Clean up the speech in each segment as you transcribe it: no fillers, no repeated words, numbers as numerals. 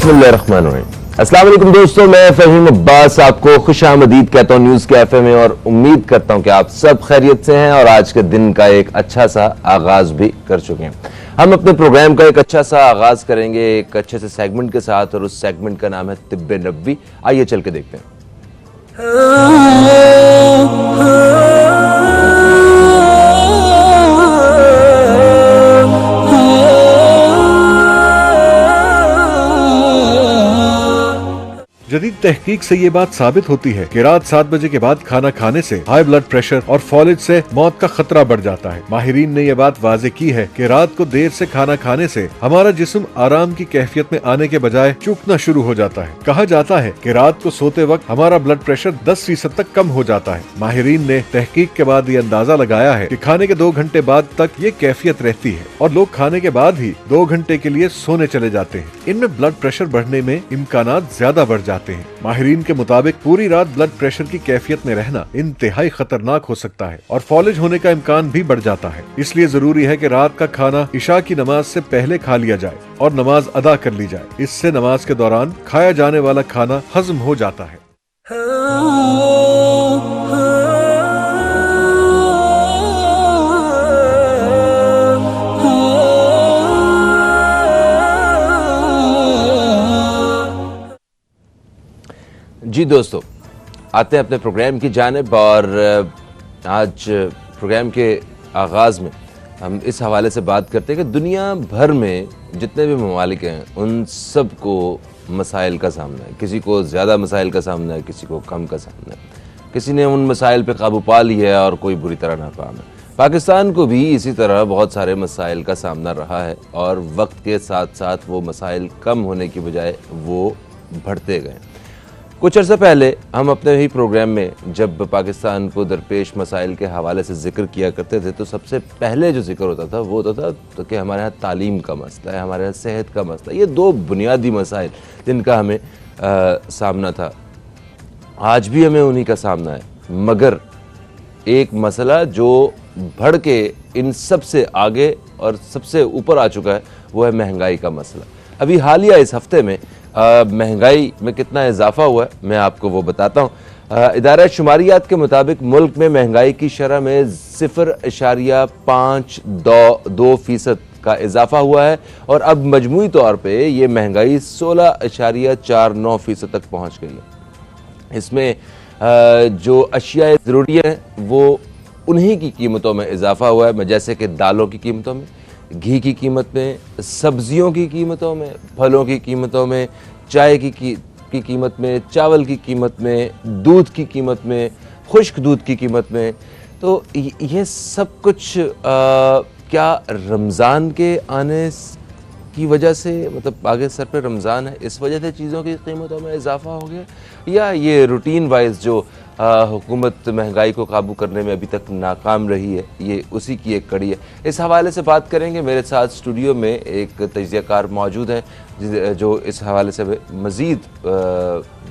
बिस्मिल्लाहिर्रहमानिर्रहीम। अस्सलाम वालेकुम दोस्तों, मैं फहीम अब्बास आपको खुशामदीद कहता हूँ न्यूज़ कैफे में और उम्मीद करता हूँ कि आप सब खैरियत से हैं और आज के दिन का एक अच्छा सा आगाज भी कर चुके हैं। हम अपने प्रोग्राम का एक अच्छा सा आगाज करेंगे एक अच्छे से सेगमेंट के साथ और उस सेगमेंट का नाम है तिब्बे नबवी। आइए चल के देखते हैं। जदीद तहकीक से ये बात साबित होती है कि रात 7 बजे के बाद खाना खाने से हाई ब्लड प्रेशर और फॉलेज से मौत का खतरा बढ़ जाता है। माहिरीन ने यह बात वाजे की है कि रात को देर से खाना खाने से हमारा जिस्म आराम की कैफियत में आने के बजाय चूकना शुरू हो जाता है। कहा जाता है कि रात को सोते वक्त हमारा ब्लड प्रेशर 10% तक कम हो जाता है। माहिरीन ने तहकीक के बाद ये अंदाजा लगाया है कि खाने के 2 घंटे बाद तक ये कैफियत रहती है और लोग खाने के बाद ही 2 घंटे के लिए सोने चले जाते हैं। इनमें ब्लड प्रेशर बढ़ने में इम्कानात ज्यादा बढ़ जाते हैं। माहिरीन के मुताबिक पूरी रात ब्लड प्रेशर की कैफियत में रहना इंतहाई खतरनाक हो सकता है और फॉलेज होने का इम्कान भी बढ़ जाता है। इसलिए जरूरी है कि रात का खाना इशा की नमाज से पहले खा लिया जाए और नमाज अदा कर ली जाए। इससे नमाज के दौरान खाया जाने वाला खाना हजम हो जाता है। जी दोस्तों, आते हैं अपने प्रोग्राम की जानिब और आज प्रोग्राम के आगाज़ में हम इस हवाले से बात करते हैं कि दुनिया भर में जितने भी ममालिक हैं उन सब को मसाइल का सामना है। किसी को ज़्यादा मसाइल का सामना है, किसी को कम का सामना है। किसी ने उन मसाइल पे काबू पा लिया है और कोई बुरी तरह नाकाम है। पाकिस्तान को भी इसी तरह बहुत सारे मसाइल का सामना रहा है और वक्त के साथ साथ वो मसाइल कम होने की बजाय वो बढ़ते गए। कुछ अर्सा पहले हम अपने ही प्रोग्राम में जब पाकिस्तान को दरपेश मसाइल के हवाले से जिक्र किया करते थे तो सबसे पहले जो जिक्र होता था वो होता था तो कि हमारे यहाँ तालीम का मसला है, हमारे यहाँ सेहत का मसला है। ये 2 बुनियादी मसाइल जिनका हमें सामना था। आज भी हमें उन्हीं का सामना है, मगर एक मसला जो बढ़ के इन सब से आगे और सबसे ऊपर आ चुका है वो है महंगाई का मसला। अभी हालिया इस हफ्ते में महंगाई में कितना इजाफा हुआ है मैं आपको वो बताता हूँ। इदारा शुमारियात के मुताबिक मुल्क में महंगाई की शरह में 0.52% का इजाफा हुआ है और अब मजमूई तौर पे ये महंगाई 16.49% तक पहुँच गई है। इसमें जो अशिया ज़रूरी हैं वो उन्हीं की कीमतों में इजाफा हुआ है, जैसे कि दालों की कीमतों में, घी की कीमत में, सब्जियों की कीमतों में, फलों की कीमतों में, चाय की कीमत में, चावल की कीमत में, दूध की कीमत में, खुश्क दूध की कीमत में। तो ये सब कुछ क्या रमज़ान के आने की वजह से, मतलब आगे सर पे रमज़ान है इस वजह से चीज़ों की कीमतों में इजाफा हो गया, या ये रूटीन वाइज जो हुकूमत महंगाई को काबू करने में अभी तक नाकाम रही है ये उसी की एक कड़ी है। इस हवाले से बात करेंगे। मेरे साथ स्टूडियो में एक तजज़ियाकार मौजूद हैं जो इस हवाले से मज़ीद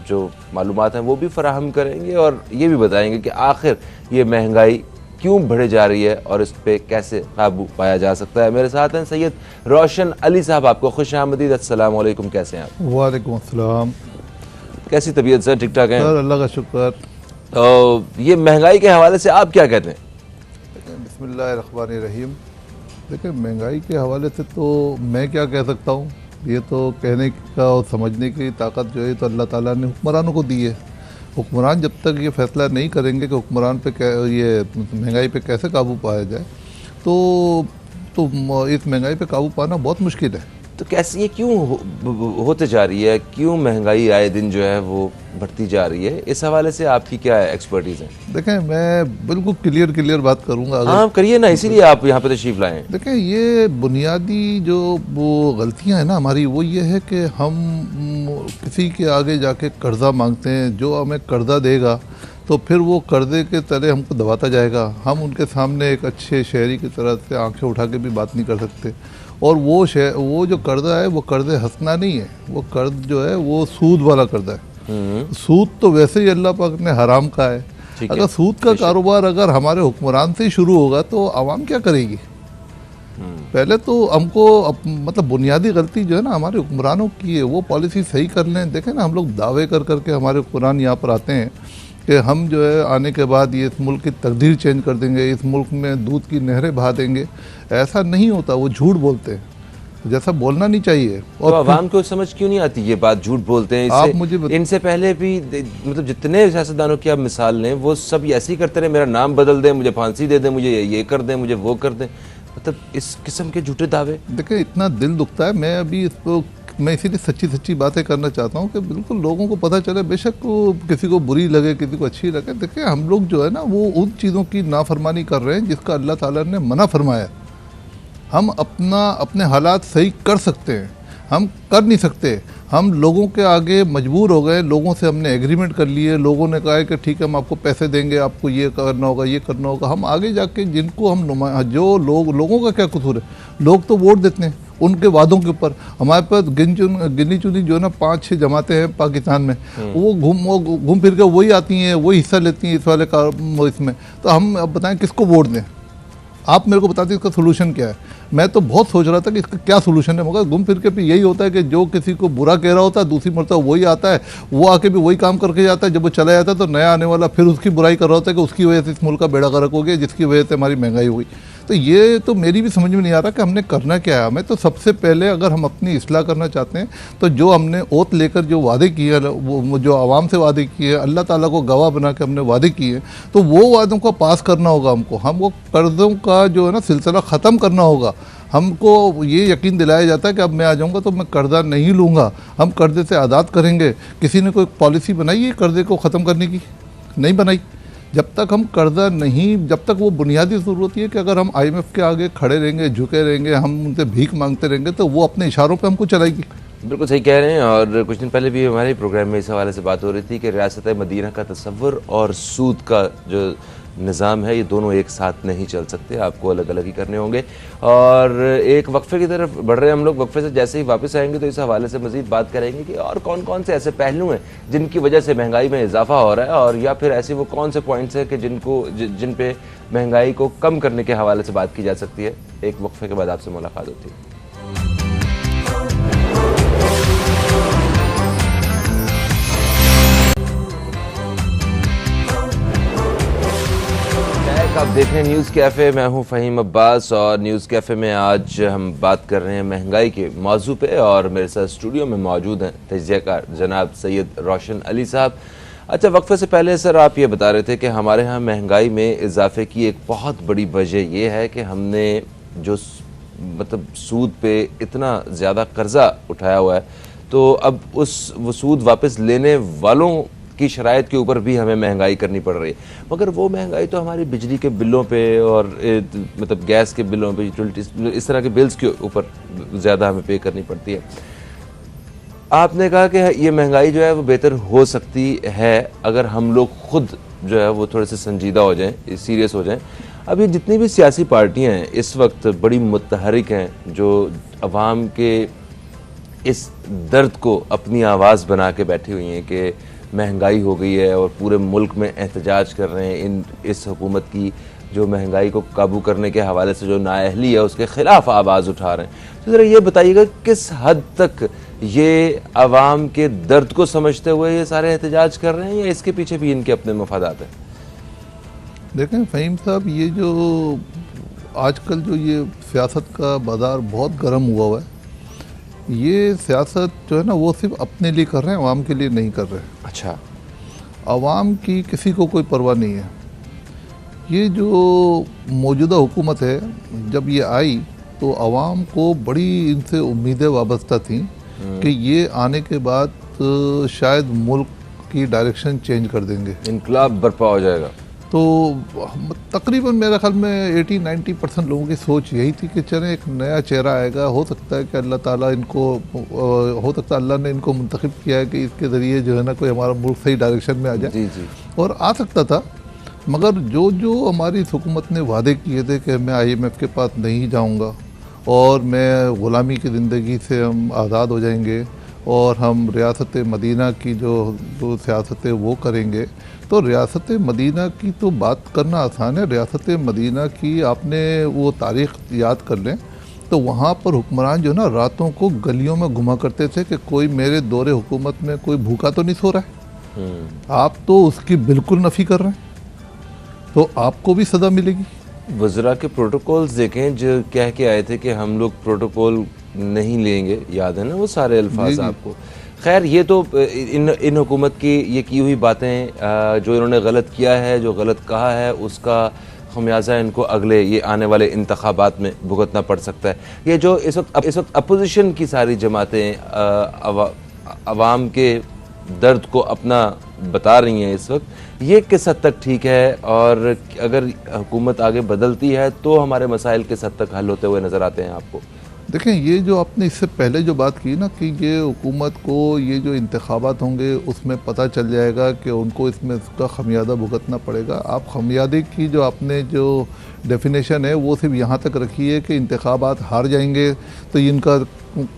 जो मालूमात हैं वो भी फराहम करेंगे और ये भी बताएंगे कि आखिर ये महंगाई क्यों बढ़े जा रही है और इस पर कैसे काबू पाया जा सकता है। मेरे साथ हैं सैयद रोशन अली साहब। आपको खुश आमदीद। अस्सलाम वालेकुम, कैसे हैं आप? वालेकुम अस्सलाम। कैसी तबीयत सर? ठीक ठाक है? अल्लाह का शुक्र। तो ये महंगाई के हवाले से आप क्या कहते हैं? बिस्मिल्लाहिर्रहमानिर्रहीम। देखिए, महंगाई के हवाले से तो मैं क्या कह सकता हूँ, ये तो कहने का और समझने की ताकत जो है तो अल्लाह ताला ने हुक्मरानों को दी है। हुक्मरान जब तक ये फैसला नहीं करेंगे कि हुक्मरान पे ये महंगाई पे कैसे काबू पाया जाए तो इस महंगाई पे काबू पाना बहुत मुश्किल है। तो कैसे ये क्यों होते जा रही है? क्यों महंगाई आए दिन जो है वो बढ़ती जा रही है? इस हवाले से आपकी क्या एक्सपर्टीज़ है? देखें, मैं बिल्कुल क्लियर बात करूंगा। हाँ करिए ना, इसीलिए आप यहाँ पे तशरीफ लाए। देखें, ये बुनियादी जो वो गलतियाँ हैं ना हमारी, वो ये है कि हम किसी के आगे जाके कर्जा मांगते हैं। जो हमें कर्जा देगा तो फिर वो कर्जे के तले हमको दबाता जाएगा। हम उनके सामने एक अच्छे शहरी की तरह से आंखें उठा के भी बात नहीं कर सकते। और वो जो कर्जा है वो कर्ज हंसना नहीं है, वो कर्ज जो है वो सूद वाला कर्जा है। सूद तो वैसे ही अल्लाह पाक ने हराम का है। अगर सूद का कारोबार अगर हमारे हुक्मरान से ही शुरू होगा तो आवाम क्या करेगी? पहले तो हमको मतलब बुनियादी गलती जो है ना हमारे हुक्मरानों की है, वो पॉलिसी सही कर लें। देखें ना, हम लोग दावे कर करके हमारे हुक्मरान यहाँ पर आते हैं कि हम जो है आने के बाद ये इस मुल्क की तकदीर चेंज कर देंगे, इस मुल्क में दूध की नहरें बहा देंगे। ऐसा नहीं होता, वो झूठ बोलते हैं, जैसा बोलना नहीं चाहिए। तो आवाम को समझ क्यों नहीं आती, ये बात झूठ बोलते हैं? आप मुझे इनसे पहले भी मतलब जितने सियासतदानों की आप मिसाल लें, वो सब ऐसे ही करते रहे, मेरा नाम बदल दें, मुझे फांसी दे दें, मुझे ये कर दें, मुझे वो कर दें, मतलब इस किस्म के झूठे दावे। देखिए, इतना दिल दुखता है। मैं अभी इसको मैं इसीलिए सच्ची सच्ची बातें करना चाहता हूँ कि बिल्कुल लोगों को पता चले, बेशक वो किसी को बुरी लगे, किसी को अच्छी लगे। देखिए, हम लोग जो है ना वो उन चीज़ों की नाफरमानी कर रहे हैं जिसका अल्लाह ताला ने मना फरमाया। हम अपने हालात सही कर सकते हैं, हम कर नहीं सकते। हम लोगों के आगे मजबूर हो गए, लोगों से हमने एग्रीमेंट कर लिए, लोगों ने कहा है कि ठीक है हम आपको पैसे देंगे, आपको ये करना होगा, ये करना होगा। हम आगे जाके जिनको हम जो लोगों का क्या कसूर है, लोग तो वोट देते हैं उनके वादों के ऊपर। हमारे पास गिनी चुनी जो है ना 5-6 जमातें हैं पाकिस्तान में, वो घूम फिर के वही आती हैं, वही हिस्सा लेती हैं इस वाले इसमें। तो हम अब बताएं किसको वोट दें? आप मेरे को बताते इसका सोल्यूशन क्या है। मैं तो बहुत सोच रहा था कि इसका क्या सोल्यूशन है, मगर घूम फिर के भी यही होता है कि जो किसी को बुरा कह रहा होता है, दूसरी मरतबा वही आता है, वो आके भी वही काम करके जाता है। जब वो चला जाता है तो नया आने वाला फिर उसकी बुराई कर रहा होता है कि उसकी वजह से इस मुल्क का बेड़ा गर्क हो गया, जिसकी वजह से हमारी महंगाई हुई। तो ये तो मेरी भी समझ में नहीं आ रहा कि हमने करना क्या है। हमें तो सबसे पहले अगर हम अपनी इस्लाह करना चाहते हैं तो जो हमने ओत लेकर जो वादे किए, वो जो आवाम से वादे किए, अल्लाह ताला को गवाह बना के हमने वादे किए, तो वो वादों को पास करना होगा हमको। हमको कर्ज़ों का जो है ना सिलसिला ख़त्म करना होगा। हमको ये यकीन दिलाया जाता है कि अब मैं आ जाऊंगा तो मैं कर्जा नहीं लूँगा, हम कर्जे से आज़ाद करेंगे। किसी ने कोई पॉलिसी बनाई है कर्जे को ख़त्म करने की? नहीं बनाई। जब तक हम कर्जा नहीं, जब तक वो बुनियादी ज़रूरत है कि अगर हम IMF के आगे खड़े रहेंगे, झुके रहेंगे, हम उनसे भीख मांगते रहेंगे, तो वो अपने इशारों पे हमको चलाएगी। बिल्कुल सही कह रहे हैं। और कुछ दिन पहले भी हमारे प्रोग्राम में इस हवाले से बात हो रही थी कि रियासत मदीना का तसव्वुर और सूद का जो निज़ाम है, ये दोनों एक साथ नहीं चल सकते, आपको अलग अलग ही करने होंगे। और एक वक्फे की तरफ बढ़ रहे हैं हम लोग। वक्फे से जैसे ही वापस आएंगे तो इस हवाले से मज़ीद बात करेंगे कि और कौन कौन से ऐसे पहलू हैं जिनकी वजह से महंगाई में इजाफा हो रहा है, और या फिर ऐसे वो कौन से पॉइंट्स हैं कि जिन पे महंगाई को कम करने के हवाले से बात की जा सकती है। एक वक्फे के बाद आपसे मुलाकात होती है। आप देख रहे हैं न्यूज़ कैफ़े, मैं हूं फ़हीम अब्बास, और न्यूज़ कैफ़े में आज हम बात कर रहे हैं महंगाई के मौजू पे, और मेरे साथ स्टूडियो में मौजूद हैं तजज़ियाकार जनाब सैयद रोशन अली साहब। अच्छा, वक्फे से पहले सर आप ये बता रहे थे कि हमारे यहाँ महंगाई में इजाफे की एक बहुत बड़ी वजह ये है कि हमने जो मतलब सूद पे इतना ज़्यादा कर्जा उठाया हुआ है, तो अब वो सूद वापस लेने वालों की शराइत के ऊपर भी हमें महंगाई करनी पड़ रही है। मगर वो महंगाई तो हमारी बिजली के बिलों पे और मतलब गैस के बिलों पे, यूटिलिटीज, इस तरह के बिल्स के ऊपर ज़्यादा हमें पे करनी पड़ती है। आपने कहा कि ये महंगाई जो है वो बेहतर हो सकती है अगर हम लोग खुद जो है वो थोड़े से संजीदा हो जाएं, सीरियस हो जाएं। अब ये जितनी भी सियासी पार्टियां हैं इस वक्त बड़ी मुतहरिक हैं, जो अवाम के इस दर्द को अपनी आवाज़ बना के बैठी हुई हैं कि महंगाई हो गई है, और पूरे मुल्क में एहतजाज कर रहे हैं इस हुकूमत की जो महंगाई को काबू करने के हवाले से जो नाअहली है उसके ख़िलाफ़ आवाज़ उठा रहे हैं। तो ज़रा ये बताइएगा किस हद तक ये आवाम के दर्द को समझते हुए ये सारे एहतजाज कर रहे हैं, या इसके पीछे भी इनके अपने मफादात हैं? देखें फ़हीम साहब, ये जो आजकल जो ये सियासत का बाज़ार बहुत गर्म हुआ है, ये सियासत जो है ना वो सिर्फ अपने लिए कर रहे हैं, आवाम के लिए नहीं कर रहे हैं। अच्छा, आवाम की किसी को कोई परवाह नहीं है। ये जो मौजूदा हुकूमत है, जब ये आई तो आवाम को बड़ी इनसे उम्मीदें वाबस्ता थी कि ये आने के बाद शायद मुल्क की डायरेक्शन चेंज कर देंगे, इनकलाब बर्पा हो जाएगा। तो तकरीबन मेरे ख्याल में 80-90% लोगों की सोच यही थी कि चले एक नया चेहरा आएगा, हो सकता है कि अल्लाह ताला इनको, हो सकता है अल्लाह ने इनको मुंतखब किया है कि इसके ज़रिए जो है ना कोई हमारा मुल्क सही डायरेक्शन में आ जाए। जी जी। और आ सकता था, मगर जो जो हमारी इस हुकूमत ने वादे किए थे कि मैं IMF के पास नहीं जाऊंगा और मैं ग़ुलामी की ज़िंदगी से हम आज़ाद हो जाएंगे और हम रियासत मदीना की जो सियासत है वो करेंगे, तो रियासत मदीना की तो बात करना आसान है। रियासत मदीना की आपने वो तारीख़ याद कर लें तो वहाँ पर हुक्मरान जो ना रातों को गलियों में घुमा करते थे कि कोई मेरे दौरे हुकूमत में कोई भूखा तो नहीं सो रहा है। आप तो उसकी बिल्कुल नफ़ी कर रहे हैं, तो आपको भी सज़ा मिलेगी। वज़रा के प्रोटोकॉल्स देखें जो कह के आए थे कि हम लोग प्रोटोकॉल नहीं लेंगे, याद है ना वो सारे अल्फाज आपको। खैर ये तो इन हुकूमत की ये की हुई बातें, जो इन्होंने गलत किया है, जो गलत कहा है, उसका खमियाजा इनको अगले ये आने वाले इंतखाबात में भुगतना पड़ सकता है। ये जो इस वक्त अपोजिशन की सारी जमातें अवाम के दर्द को अपना बता रही हैं इस वक्त, ये किस हद तक ठीक है, और अगर हुकूमत आगे बदलती है तो हमारे मसाइल किस हद तक हल होते हुए नज़र आते हैं आपको? देखें, ये जो आपने इससे पहले जो बात की ना कि ये हुकूमत को ये जो इंतखाबात होंगे उसमें पता चल जाएगा कि उनको इसमें उसका खमियाजा भुगतना पड़ेगा। आप खमियाजे की जो आपने जो डेफिनेशन है वो सिर्फ यहाँ तक रखी है कि इंतखाबात हार जाएंगे तो इनका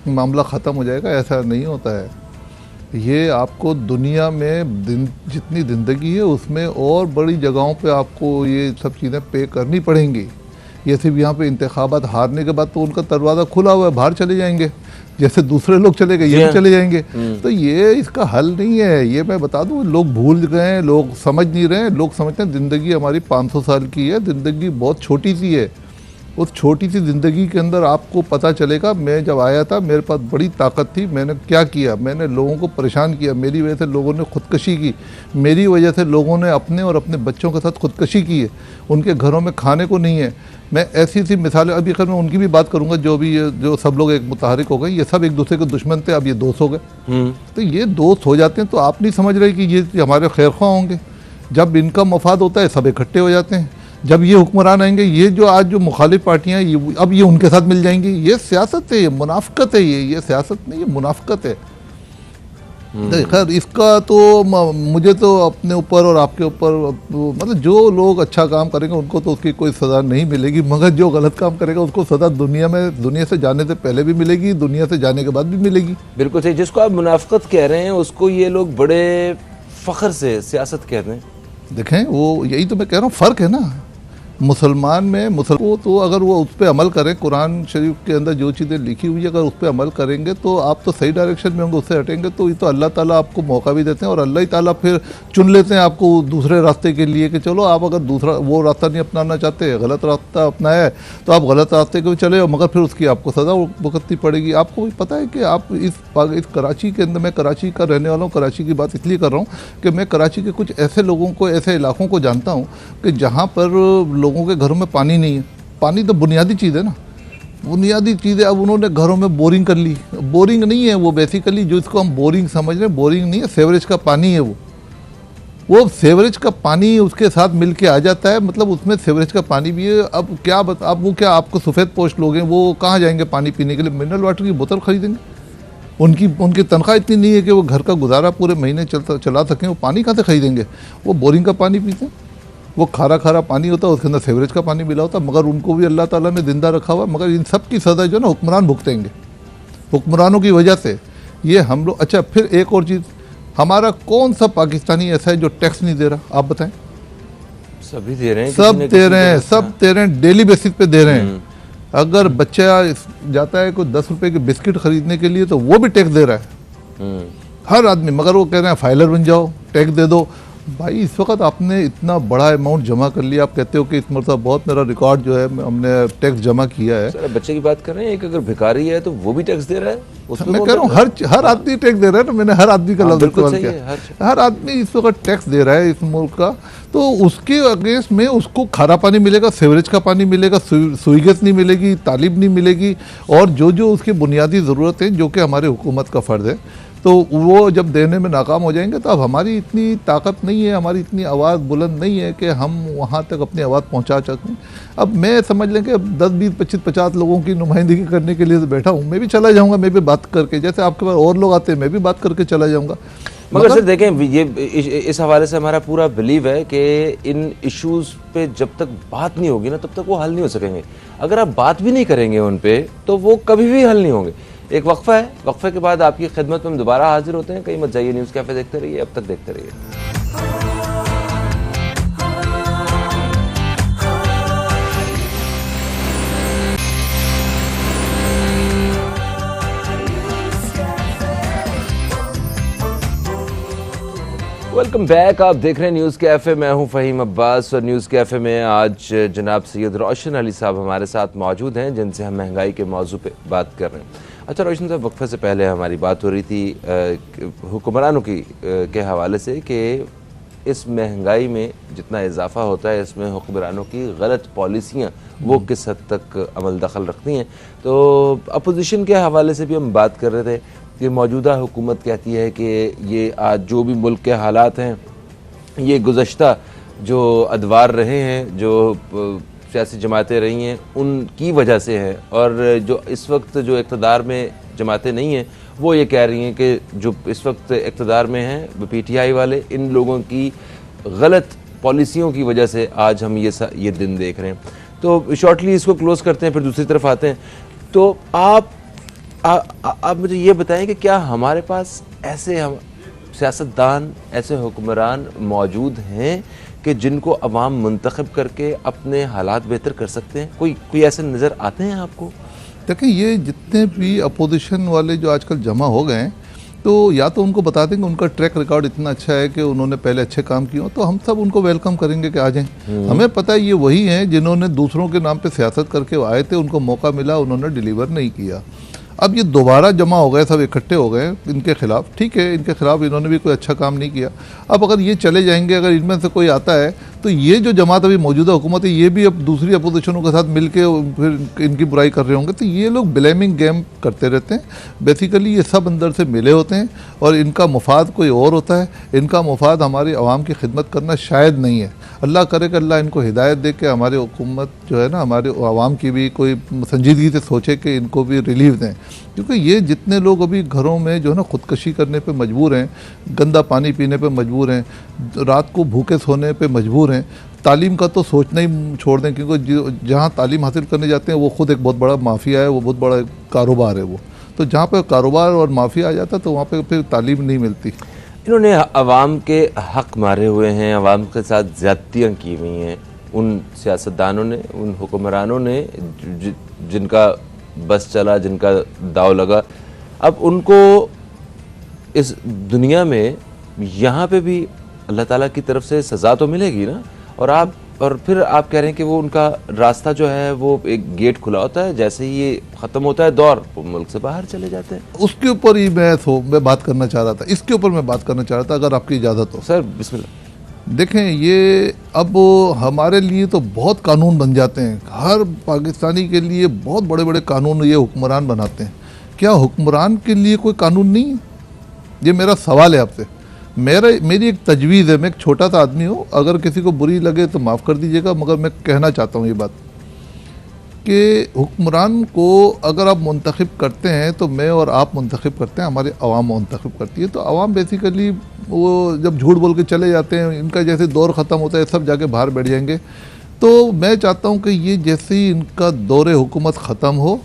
मामला ख़त्म हो जाएगा, ऐसा नहीं होता है। ये आपको दुनिया में जितनी ज़िंदगी है उसमें और बड़ी जगहों पे आपको ये सब चीज़ें पे करनी पड़ेंगी। ये सिर्फ यहाँ पे इंतखाबात हारने के बाद तो उनका दरवाज़ा खुला हुआ है, बाहर चले जाएंगे, जैसे दूसरे लोग चले गए ये भी चले जाएंगे। तो ये इसका हल नहीं है, ये मैं बता दूँ। लोग भूल गए हैं, लोग समझ नहीं रहे हैं। लोग समझते हैं ज़िंदगी हमारी 500 साल की है, ज़िंदगी बहुत छोटी सी है। उस छोटी सी ज़िंदगी के अंदर आपको पता चलेगा, मैं जब आया था मेरे पास बड़ी ताकत थी, मैंने क्या किया, मैंने लोगों को परेशान किया, मेरी वजह से लोगों ने ख़ुदकशी की, मेरी वजह से लोगों ने अपने और अपने बच्चों के साथ ख़ुदकशी की है, उनके घरों में खाने को नहीं है। मैं ऐसी सी मिसालें, अभी खैर मैं उनकी भी बात करूंगा, जो सब लोग एक मुतहरिक हो गए, ये सब एक दूसरे के दुश्मन थे, अब ये दोस्त हो गए। तो ये दोस्त हो जाते हैं तो आप नहीं समझ रहे कि ये हमारे खैरख्वाह होंगे। जब इनका मफाद होता है सब इकट्ठे हो जाते हैं। जब ये हुक्मरान आएंगे, ये जो आज जो मुखालिफ पार्टियां हैं अब ये उनके साथ मिल जाएंगी। ये सियासत है, ये मुनाफकत है, ये सियासत नहीं, ये मुनाफकत है। खैर इसका तो मुझे तो अपने ऊपर और आपके ऊपर, मतलब जो लोग अच्छा काम करेंगे उनको तो उसकी कोई सज़ा नहीं मिलेगी, मगर जो गलत काम करेगा उसको सज़ा दुनिया से जाने से पहले भी मिलेगी, दुनिया से जाने के बाद भी मिलेगी। बिल्कुल सही। जिसको आप मुनाफकत कह रहे हैं उसको ये लोग बड़े फ़ख्र से सियासत कहते हैं। देखें, वो यही तो मैं कह रहा हूँ, फ़र्क है ना मुसलमान में। मुसलमान तो अगर वो उस पर अमल करें, कुरान शरीफ के अंदर जो चीज़ें लिखी हुई है अगर उस पर अमल करेंगे तो आप तो सही डायरेक्शन में होंगे, उससे हटेंगे तो ये तो अल्लाह ताला आपको मौका भी देते हैं और अल्लाह ही ताला फिर चुन लेते हैं आपको दूसरे रास्ते के लिए कि चलो आप अगर दूसरा वो रास्ता नहीं अपनाना चाहते, गलत रास्ता अपनाया है तो आप गलत रास्ते को चले, मगर फिर उसकी आपको सज़ा भुगतनी पड़ेगी। आपको भी पता है कि आप इस कराची के अंदर, मैं कराची का रहने वाला हूँ, कराची की बात इसलिए कर रहा हूँ कि मैं कराची के कुछ ऐसे लोगों को, ऐसे इलाकों को जानता हूँ कि जहाँ पर लोगों के घरों में पानी नहीं है। पानी तो बुनियादी चीज़ है ना, बुनियादी चीज़ है। अब उन्होंने घरों में बोरिंग कर ली, बोरिंग नहीं है वो, बेसिकली जो इसको हम बोरिंग समझ रहे हैं, बोरिंग नहीं है, सेवरेज का पानी है वो सेवरेज का पानी उसके साथ मिल के आ जाता है, मतलब उसमें सेवरेज का पानी भी है। अब क्या अब वो क्या आपको सफ़ेद पोस्ट लोग हैं, वो कहाँ जाएंगे पानी पीने के लिए? मिनरल वाटर की बोतल खरीदेंगे? उनकी तनख्वाह इतनी नहीं है कि वो घर का गुजारा पूरे महीने चला सकें, वो पानी कहाँ से खरीदेंगे? वो बोरिंग का पानी पीते हैं, वो खारा खारा पानी होता है, उसके अंदर सेवरेज का पानी मिला होता है, मगर उनको भी अल्लाह ताला ने जिंदा रखा हुआ। मगर इन सब की सज़ा जो ना हुक्मरान भुगतेंगे, हुक्मरानों की वजह से ये हम लोग। अच्छा, फिर एक और चीज़, हमारा कौन सा पाकिस्तानी ऐसा है जो टैक्स नहीं दे रहा? आप बताएं। सभी दे रहे हैं, सब दे रहे हैं, डेली बेसिस पे दे रहे हैं। अगर बच्चा जाता है कोई 10 रुपए के बिस्किट खरीदने के लिए तो वो भी टैक्स दे रहा है, हर आदमी। मगर वो कह रहे हैं फाइलर बन जाओ, टैक्स दे दो। भाई इस वक्त आपने इतना बड़ा अमाउंट जमा कर लिया, आप कहते हो कि इस मरतबा बहुत मेरा रिकॉर्ड जो है हमने टैक्स जमा किया है। सर बच्चे की बात कर रहे हैं, एक अगर भिखारी है तो वो भी टैक्स दे रहा है, उसमें मैं कह रहा हूँ हर आदमी टैक्स दे रहा है ना, मैंने हर आदमी का लफ्ज़ इस्तेमाल किया, हर आदमी इस वक्त टैक्स दे रहा है इस मुल्क का। तो उसके अगेंस्ट में उसको खारा पानी मिलेगा, सेवरेज का पानी मिलेगा, सुई गैस नहीं मिलेगी, तालीम नहीं मिलेगी, और जो उसकी बुनियादी ज़रूरत है जो कि हमारे हुकूमत का फ़र्ज़ है, तो वो जब देने में नाकाम हो जाएंगे तो अब हमारी इतनी ताकत नहीं है, हमारी इतनी आवाज़ बुलंद नहीं है कि हम वहाँ तक अपनी आवाज़ पहुँचा सकें। अब मैं समझ लें कि 10, 20, 25, 50 लोगों की नुमाइंदगी करने के लिए तो बैठा हूँ, मैं भी चला जाऊँगा, मैं भी बात करके, जैसे आपके पास और लोग आते हैं मैं भी बात करके चला जाऊँगा। मगर सर देखें, ये इस हवाले से हमारा पूरा बिलीव है कि इन इश्यूज़ पे जब तक बात नहीं होगी ना तब तक वो हल नहीं हो सकेंगे। अगर आप बात भी नहीं करेंगे उन पे तो वो कभी भी हल नहीं होंगे। एक वक्फा है, वक्फे के बाद आपकी खिदमत में हम दोबारा हाजिर होते हैं। कहीं मत जाइए, न्यूज़ कैफ़े देखते रहिए, अब तक देखते रहिए। वेलकम बैक, आप देख रहे हैं न्यूज़ कैफ़े। मैं हूं फ़हीम अब्बास और न्यूज़ कैफ़े में आज जनाब सैयद रोशन अली साहब हमारे साथ मौजूद हैं, जिनसे हम महंगाई के मौजू पे बात कर रहे हैं। अच्छा रोशन साहब, वक्फे से पहले हमारी बात हो रही थी हुक्मरानों की के हवाले से कि इस महंगाई में जितना इजाफा होता है, इसमें हुक्मरानों की गलत पॉलिसियाँ वो किस हद तक अमल दखल रखती हैं। तो अपोजिशन के हवाले से भी हम बात कर रहे थे कि मौजूदा हुकूमत कहती है कि ये आज जो भी मुल्क के हालात हैं, ये गुज़श्ता जो अदवार रहे हैं, जो सियासी जमातें रही हैं, उनकी वजह से है। और जो इस वक्त जो इक़्तिदार में जमातें नहीं हैं, वो ये कह रही हैं कि जो इस वक्त इक़्तिदार में हैं PTI वाले, इन लोगों की गलत पॉलिसियों की वजह से आज हम ये दिन देख रहे हैं। तो शॉर्टली इसको क्लोज़ करते हैं, फिर दूसरी तरफ आते हैं। तो आप मुझे ये बताएं कि क्या हमारे पास ऐसे हम सियासतदान, ऐसे हुक्मरान मौजूद हैं कि जिनको अवाम मुंतखब करके अपने हालात बेहतर कर सकते हैं? कोई ऐसे नज़र आते हैं आपको? देखें, ये जितने भी अपोजिशन वाले जो आजकल जमा हो गए हैं, तो या तो उनको बता देंगे उनका ट्रैक रिकॉर्ड इतना अच्छा है कि उन्होंने पहले अच्छे काम किए हो, तो हम सब उनको वेलकम करेंगे कि आ जाएं। हमें पता है ये वही हैं जिन्होंने दूसरों के नाम पे सियासत करके आए थे, उनको मौका मिला, उन्होंने डिलीवर नहीं किया। अब ये दोबारा जमा हो गए, सब इकट्ठे हो गए इनके खिलाफ। ठीक है, इनके खिलाफ इन्होंने भी कोई अच्छा काम नहीं किया। अब अगर ये चले जाएंगे, अगर इनमें से कोई आता है, तो ये जो जमात अभी मौजूदा हुकूमत है, ये भी अब दूसरी अपोजिशनों के साथ मिलके फिर इनकी बुराई कर रहे होंगे। तो ये लोग ब्लेमिंग गेम करते रहते हैं। बेसिकली ये सब अंदर से मिले होते हैं और इनका मुफाद कोई और होता है। इनका मुफाद हमारी आवाम की खिदमत करना शायद नहीं है। अल्लाह करे कि अल्लाह इनको हिदायत दे के हमारी हुकूमत जो है ना, हमारे आवाम की भी कोई संजीदगी से सोचे कि इनको भी रिलीफ दें। क्योंकि ये जितने लोग अभी घरों में जो है ना खुदकशी करने पे मजबूर हैं, गंदा पानी पीने पे मजबूर हैं, रात को भूखे सोने पे मजबूर हैं, तालीम का तो सोचना ही छोड़ दें, क्योंकि जहाँ तालीम हासिल करने जाते हैं वो ख़ुद एक बहुत बड़ा माफिया है, वो बहुत बड़ा कारोबार है वो। तो जहाँ पे कारोबार और माफिया आ जाता है तो वहाँ पे फिर तालीम नहीं मिलती। इन्होंने अवाम के हक मारे हुए हैं, अवाम के साथ ज़्यादतियाँ की हुई हैं उन सियासतदानों ने, उन हुक्मरानों ने जिनका बस चला, जिनका दाव लगा। अब उनको इस दुनिया में यहाँ पे भी अल्लाह ताला की तरफ से सज़ा तो मिलेगी ना। और फिर आप कह रहे हैं कि वो उनका रास्ता जो है वो एक गेट खुला होता है, जैसे ही ये ख़त्म होता है दौर, वो मुल्क से बाहर चले जाते हैं। उसके ऊपर ही मैं बात करना चाह रहा था, इसके ऊपर मैं बात करना चाह रहा था, अगर आपकी इजाज़त हो। सर बिस्मिल्लाह। देखें, ये अब हमारे लिए तो बहुत कानून बन जाते हैं, हर पाकिस्तानी के लिए बहुत बड़े बड़े कानून ये हुक्मरान बनाते हैं। क्या हुक्मरान के लिए कोई कानून नहीं है? ये मेरा सवाल है आपसे। मेरी एक तजवीज़ है, मैं एक छोटा सा आदमी हूँ, अगर किसी को बुरी लगे तो माफ़ कर दीजिएगा, मगर मैं कहना चाहता हूँ ये बात कि हुक्मरान को अगर आप मुंतखब करते हैं तो मैं और आप मुंतखब करते हैं, हमारी आवाम मुंतखब करती है। तो आवाम बेसिकली वो जब झूठ बोल के चले जाते हैं, इनका जैसे दौर ख़त्म होता है सब जाके बाहर बैठ जाएंगे। तो मैं चाहता हूँ कि ये जैसे ही इनका दौर हुकूमत ख़त्म हो,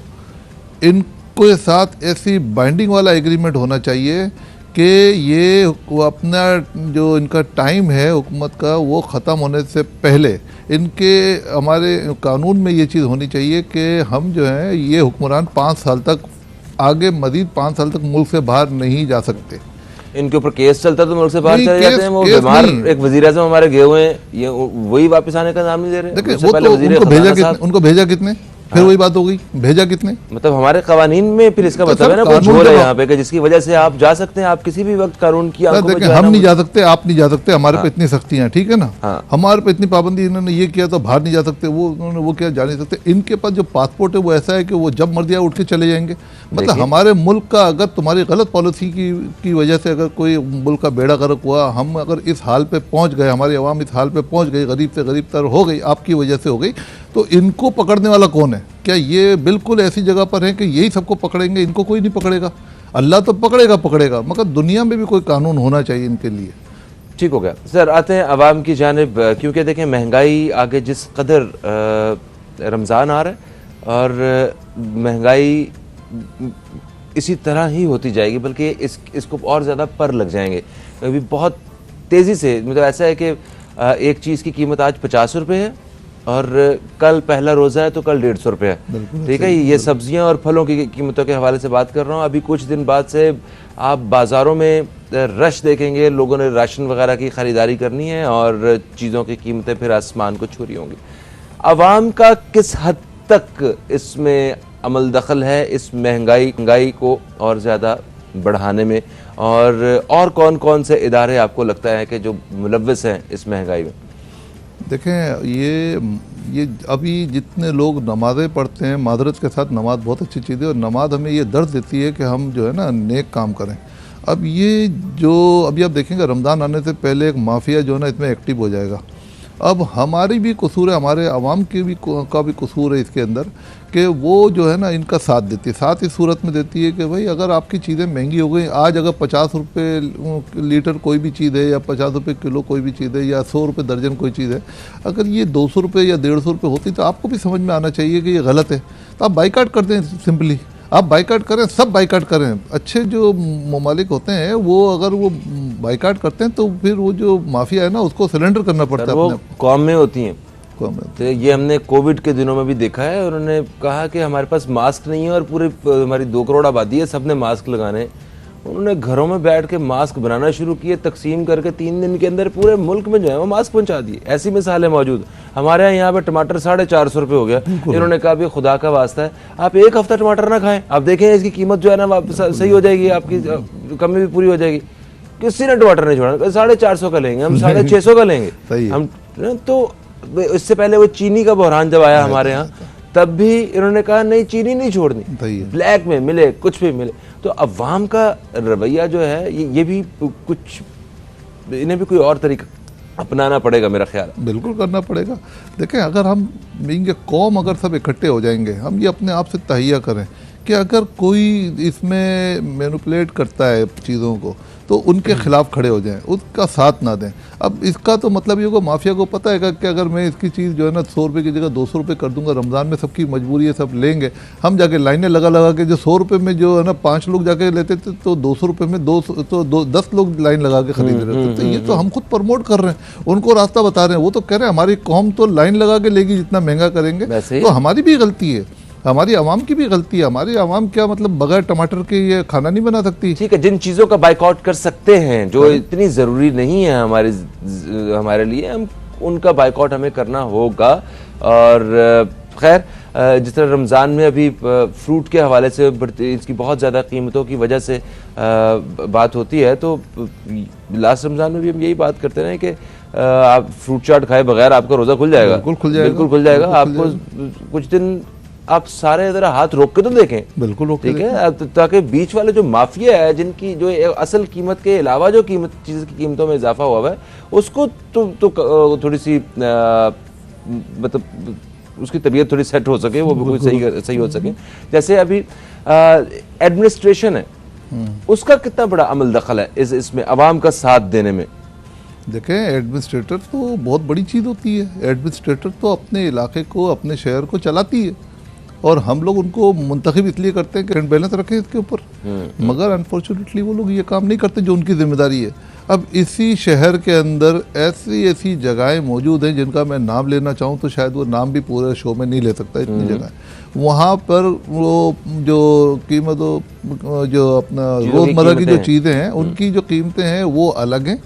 इनके साथ ऐसी बाइंडिंग वाला एग्रीमेंट होना चाहिए कि ये अपना जो इनका टाइम है हुकूमत का वो ख़त्म होने से पहले इनके हमारे कानून में ये चीज़ होनी चाहिए कि हम जो है ये हुक्मरान 5 साल तक आगे, मज़ीद 5 साल तक मुल्क से बाहर नहीं जा सकते। इनके ऊपर केस चलता है तो मुल्क से बाहर नहीं, चले जाते हैं। वो बीमार एक वज़ीर आज़म हमारे गए हुए हैं, ये वही वापस आने का नाम नहीं ले रहे। देखिए, वो तो उनको भेजा कितने, फिर वही बात हो गई, भेजा कितने। मतलब हमारे कवानीन में फिर इसका मतलब है ना कुछ हो रहा है यहाँ पे कि जिसकी वजह से आप जा सकते हैं, आप किसी भी वक्त कानून की आंखों में। देखिए, हम नहीं जा सकते, आप नहीं जा सकते, हमारे पे इतनी सख्तियां, ठीक है ना। हमारे पे इतनी पाबंदी, इन्होंने ये किया तो बाहर नहीं जा सकते, वो उन्होंने वो किया, जा नहीं सकते। इनके पास जो पासपोर्ट है वो ऐसा है कि वो जब मर्जी उठ के चले जाएंगे। मतलब हमारे मुल्क का अगर तुम्हारी गलत पॉलिसी की वजह से अगर कोई मुल्क का बेड़ा गर्क हुआ, हम अगर इस हाल पे पहुंच गए, हमारी आवाम इस हाल पे पहुंच गई, गरीब से गरीब तर हो गई, आपकी वजह से हो गई, तो इनको पकड़ने वाला कौन है? क्या ये बिल्कुल ऐसी जगह पर है कि यही सबको पकड़ेंगे? इनको कोई नहीं पकड़ेगा। अल्लाह तो पकड़ेगा, मगर दुनिया में भी कोई कानून होना चाहिए इनके लिए। ठीक हो गया सर, आते हैं अवाम की जानिब, क्योंकि देखें महंगाई आगे जिस कदर रमज़ान आ रहा है और महंगाई इसी तरह ही होती जाएगी, बल्कि इसको और ज़्यादा पर लग जाएंगे। अभी बहुत तेज़ी से, मतलब ऐसा है कि एक चीज़ की कीमत आज 50 रुपये है और कल पहला रोज़ा है तो कल 150 रुपये है। ठीक है, ये सब्जियां और फलों की कीमतों के हवाले से बात कर रहा हूँ। अभी कुछ दिन बाद से आप बाज़ारों में रश देखेंगे, लोगों ने राशन वगैरह की ख़रीदारी करनी है और चीज़ों की कीमतें फिर आसमान को छू रही होंगी। आवाम का किस हद तक इसमें अमल दखल है, इस महंगाई को और ज़्यादा बढ़ाने में, और कौन कौन से इदारे आपको लगता है कि जो मुलव्वस हैं इस महंगाई में? देखें, ये अभी जितने लोग नमाज़ें पढ़ते हैं, मादरत के साथ नमाज बहुत अच्छी चीज़ है और नमाज हमें ये दर्द देती है कि हम जो है ना नेक काम करें। अब ये जो अभी आप देखेंगे रमज़ान आने से पहले एक माफिया जो है ना इसमें एक्टिव हो जाएगा। अब हमारी भी कसूर है, हमारे आवाम के भी का भी कसूर है इसके अंदर कि वो जो है ना इनका साथ देती है। साथ इस सूरत में देती है कि भाई अगर आपकी चीज़ें महंगी हो गई, आज अगर 50 रुपये लीटर कोई भी चीज़ है या 50 रुपये किलो कोई भी चीज़ है या 100 रुपये दर्जन कोई चीज़ है, अगर ये 200 रुपये या 150 रुपये होती तो आपको भी समझ में आना चाहिए कि ये गलत है, तो आप बाइकाट कर दें। सिंपली आप बाइकाट करें, सब बाइकाट करें। अच्छे जो ममालिक होते हैं वो अगर वो बाइकाट करते हैं तो फिर वो जो माफिया है ना उसको सरेंडर करना पड़ता है। वो कौम में होती हैं। कौम में तो ये हमने कोविड के दिनों में भी देखा है। उन्होंने कहा कि हमारे पास मास्क नहीं है और पूरी हमारी 2 करोड़ आबादी है, सबने मास्क लगाने। उन्होंने घरों में बैठ के मास्क बनाना शुरू किए, तकसीम करके 3 दिन के अंदर पूरे मुल्क में जो है वो मास्क पहुंचा दिए। ऐसी मिसालें मौजूद। हमारे यहाँ पे टमाटर 450 रुपये हो गया। इन्होंने कहा भी खुदा का वास्ता है आप एक हफ्ता टमाटर ना खाएं, आप देखें इसकी कीमत जो है ना वापस सही हो जाएगी, आपकी कमी भी पूरी हो जाएगी। किसी ने टमाटर नहीं छोड़ा, 450 का लेंगे हम, 650 का लेंगे हम। तो इससे पहले वो चीनी का बहरान जब आया हमारे यहाँ, तब भी इन्होंने कहा नहीं चीनी नहीं छोड़नी, ब्लैक में मिले कुछ भी मिले। तो अवाम का रवैया जो है ये भी कुछ, इन्हें भी कोई और तरीका अपनाना पड़ेगा मेरा ख्याल। बिल्कुल करना पड़ेगा। देखें, अगर हम बीइंग कौम अगर सब इकट्ठे हो जाएंगे, हम ये अपने आप से तहिया करें कि अगर कोई इसमें मैनिपुलेट करता है चीज़ों को तो उनके खिलाफ खड़े हो जाएं, उसका साथ ना दें। अब इसका तो मतलब ये को माफिया को पता है कि अगर मैं इसकी चीज़ जो है ना 100 रुपये की जगह 200 रुपये कर दूंगा, रमज़ान में सबकी मजबूरी है, सब लेंगे, हम जाके लाइनें लगा के जो 100 रुपये में जो है ना 5 लोग जाके लेते थे तो 200 रुपये में 10 लोग लाइन लगा के खरीद रहे थे। तो ये तो हम खुद प्रमोट कर रहे हैं, उनको रास्ता बता रहे हैं। वो तो कह रहे हैं हमारी कौम तो लाइन लगा के लेगी जितना महंगा करेंगे, तो हमारी भी गलती है, हमारी आवाम की भी गलती है। हमारी आवाम क्या मतलब बगैर टमाटर के ये खाना नहीं बना सकती। ठीक है, जिन चीज़ों का बाइकआउट कर सकते हैं जो इतनी ज़रूरी नहीं है हमारे लिए, हम उनका बाइकआउट हमें करना होगा। और खैर, जिस तरह रमज़ान में अभी फ्रूट के हवाले से इसकी बहुत ज़्यादा कीमतों की वजह से बात होती है, तो लास्ट रमज़ान में भी हम यही बात करते रहे कि आप फ्रूट चाट खाए बगैर आपका रोज़ा खुल जाएगा। बिल्कुल खुल जाएगा, बिल्कुल खुल जाएगा। आपको कुछ दिन आप सारे ज़रा हाथ रोक के तो देखें, बिल्कुल रोक, ठीक है, ताकि बीच वाले जो माफिया है जिनकी जो असल कीमत के अलावा जो चीज़ की कीमतों में इजाफा हुआ है उसको तो थोड़ी सी मतलब उसकी तबीयत थोड़ी सेट हो सके, वो भी सही हो सके। जैसे अभी एडमिनिस्ट्रेशन है, उसका कितना बड़ा अमल दखल है इसमें अवाम का साथ देने में? देखें, एडमिनिस्ट्रेटर तो बहुत बड़ी चीज़ होती है। एडमिनिस्ट्रेटर तो अपने इलाके को, अपने शहर को चलाती है और हम लोग उनको मुंतखब इसलिए करते हैं कि बैलेंस रखें इसके ऊपर, मगर अनफॉर्चुनेटली वो लोग ये काम नहीं करते जो उनकी जिम्मेदारी है। अब इसी शहर के अंदर ऐसी जगहें मौजूद हैं जिनका मैं नाम लेना चाहूँ तो शायद वो नाम भी पूरे शो में नहीं ले सकता, इतनी जगह वहाँ पर वो जो कीमतों जो अपना रोज़मर्रा की जो चीज़ें हैं उनकी जो कीमतें हैं वो अलग हैं।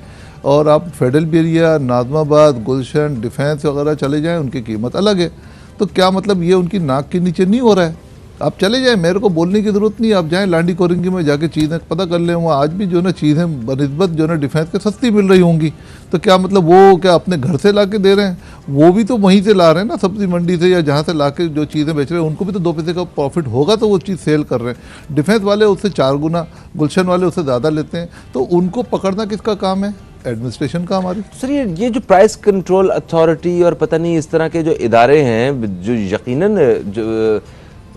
और आप फेडरल एरिया, नाज़माबाद, गुलशन, डिफेंस वगैरह चले जाएँ, उनकी कीमत अलग है। तो क्या मतलब ये उनकी नाक के नीचे नहीं हो रहा है? आप चले जाएं, मेरे को बोलने की ज़रूरत नहीं, आप जाएं लांडी कोरिंगी में जाके चीज़ें पता कर लें, वहाँ आज भी जो ना चीज़ें बनिस्बत जो ना डिफेंस के सस्ती मिल रही होंगी। तो क्या मतलब वो क्या अपने घर से ला के दे रहे हैं? वो भी तो वहीं से ला रहे हैं ना, सब्जी मंडी से या जहाँ से ला के जो चीज़ें बेच रहे हैं, उनको भी तो 2 पैसे का प्रॉफिट होगा तो वो चीज़ सेल कर रहे हैं। डिफेंस वाले उससे 4 गुना, गुलशन वाले उससे ज़्यादा लेते हैं। तो उनको पकड़ना किसका काम है? एडमिनिस्ट्रेशन का हमारी। सर, ये जो प्राइस कंट्रोल अथॉरिटी और पता नहीं इस तरह के जो इदारे हैं जो यकीनन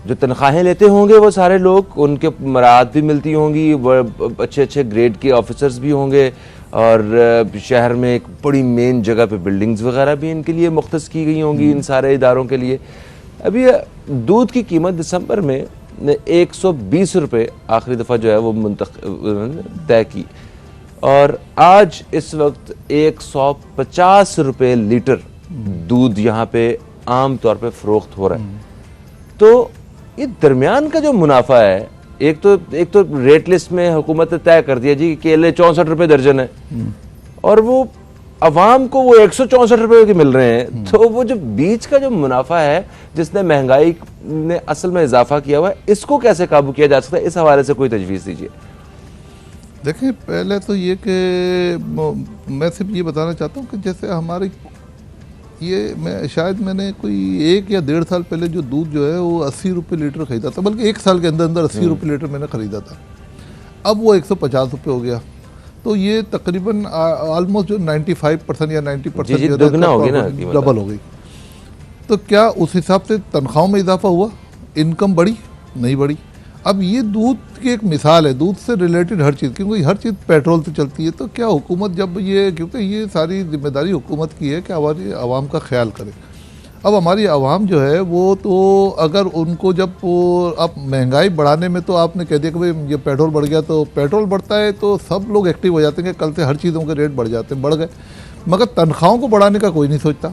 जो तनख्वाहें लेते होंगे वो सारे लोग, उनके मराहत भी मिलती होंगी, अच्छे ग्रेड के ऑफिसर्स भी होंगे और शहर में एक बड़ी मेन जगह पे बिल्डिंग्स वगैरह भी इनके लिए मुख्तस की गई होंगी इन सारे इदारों के लिए। अभी दूध की कीमत दिसंबर में 120 रुपये आखिरी दफ़ा जो है वो तय की, और आज इस वक्त 150 रुपये लीटर दूध यहाँ पे आम तौर पे फ़रोख्त हो रहा है। तो ये दरमियान का जो मुनाफा है, एक तो रेट लिस्ट में हुकूमत ने तय कर दिया जी केले 64 रुपये दर्जन है, और वो अवाम को वो 164 रुपये के मिल रहे हैं। तो वो जो बीच का जो मुनाफा है जिसने महंगाई ने असल में इजाफा किया हुआ है, इसको कैसे काबू किया जा सकता है? इस हवाले से कोई तजवीज़ दीजिए। देखिए, पहले तो ये कि मैं सिर्फ ये बताना चाहता हूँ कि जैसे हमारी मैंने कोई 1 या 1.5 साल पहले जो दूध जो है वो 80 रुपये लीटर खरीदा था, बल्कि 1 साल के अंदर अंदर 80 रुपये लीटर मैंने ख़रीदा था। अब वो 150 रुपये हो गया। तो ये तकरीबन ऑलमोस्ट जो 95% या 90% दुगना हो गया ना, डबल हो गई। तो क्या उस हिसाब से तनख्वाहों में इजाफा हुआ? इनकम बढ़ी? नहीं बढ़ी। अब ये दूध की एक मिसाल है, दूध से रिलेटेड हर चीज़, क्योंकि हर चीज़ पेट्रोल से चलती है। तो क्या हुकूमत जब ये, क्योंकि ये सारी जिम्मेदारी हुकूमत की है कि हमारी आवाम का ख्याल करे। अब हमारी आवाम जो है वो तो अगर उनको जब अब महंगाई बढ़ाने में, तो आपने कह दिया कि भाई ये पेट्रोल बढ़ गया, तो पेट्रोल बढ़ता है तो सब लोग एक्टिव हो जाते हैं कि कल से हर चीज़ों के रेट बढ़ जाते हैं, बढ़ गए, मगर तनख्वाहों को बढ़ाने का कोई नहीं सोचता।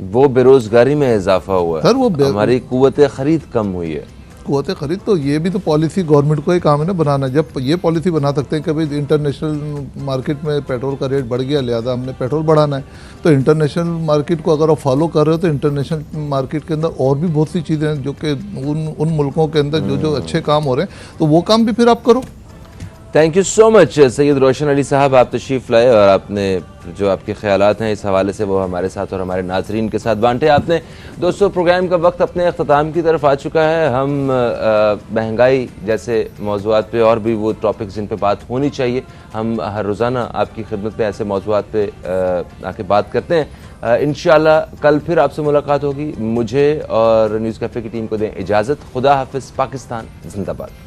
वो बेरोजगारी में इजाफा हुआ है सर, वो हमारी कुव्वत खरीद कम हुई है। कुव्वत खरीद तो ये भी तो पॉलिसी गवर्नमेंट को ही काम है ना बनाना। जब ये पॉलिसी बना सकते हैं कि भाई इंटरनेशनल मार्केट में पेट्रोल का रेट बढ़ गया, लिहाजा हमने पेट्रोल बढ़ाना है, तो इंटरनेशनल मार्केट को अगर आप फॉलो कर रहे हो तो इंटरनेशनल मार्केट के अंदर और भी बहुत सी चीज़ें हैं जो कि उन मुल्कों के अंदर जो अच्छे काम हो रहे हैं, तो वो काम भी फिर आप करो। Thank you so much Syed Roshan Ali साहब, आप तशरीफ़ लाए और आपने जो आपके ख्यालात हैं इस हवाले से वो हमारे साथ और हमारे नाजरीन के साथ बांटे आपने। दोस्तों, प्रोग्राम का वक्त अपने अख्ताम की तरफ आ चुका है। हम महंगाई जैसे मौज़ूआत पे और भी वो टॉपिक्स जिन पे बात होनी चाहिए, हम हर रोज़ाना आपकी खिदमत में ऐसे मौज़ूआत पे आके बात करते हैं। इंशाअल्लाह कल फिर आपसे मुलाकात होगी। मुझे और न्यूज़ कैफ़े की टीम को दें इजाज़त। खुदा हाफिज़। पाकिस्तान जिंदाबाद।